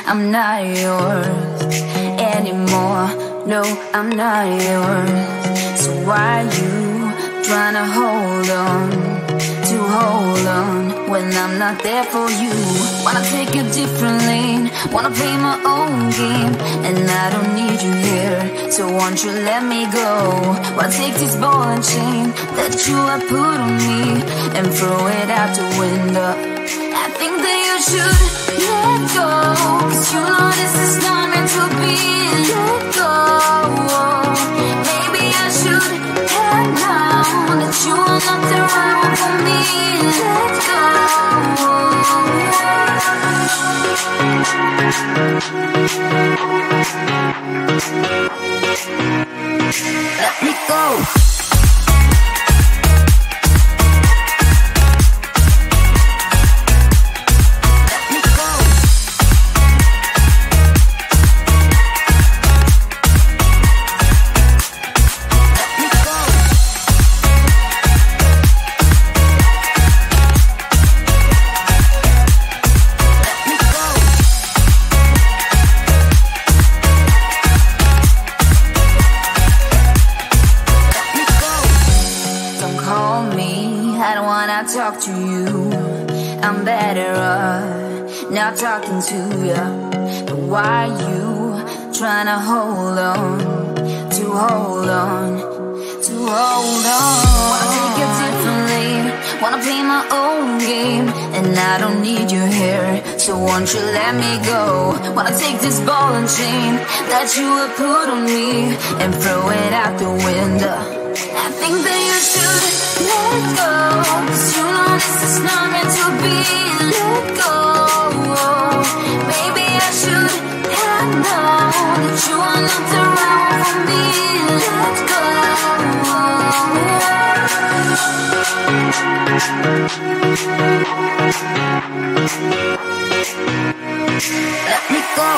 I'm not yours anymore. No, I'm not yours. So why you trying to hold on when I'm not there for you? Wanna take a different lane, wanna play my own game, and I don't need you here, so won't you let me go? Wanna take this ball and chain that you have put on me and throw it out the window. I think that you should let go, 'cause you know this is not meant to be. Let go. Maybe I should have known that you are not the right one for me. Let go. Let me go. Talk to you, I'm better off not talking to you. But why you trying to hold on? Wanna take a different lane, wanna play my own game, and I don't need you here, so won't you let me go? Wanna take this ball and chain that you have put on me and throw it out the window. I think that you should let go, 'cause you know this is not meant to be. Let go. Maybe I should have known that you are not the right one for me. Let go. Let me go.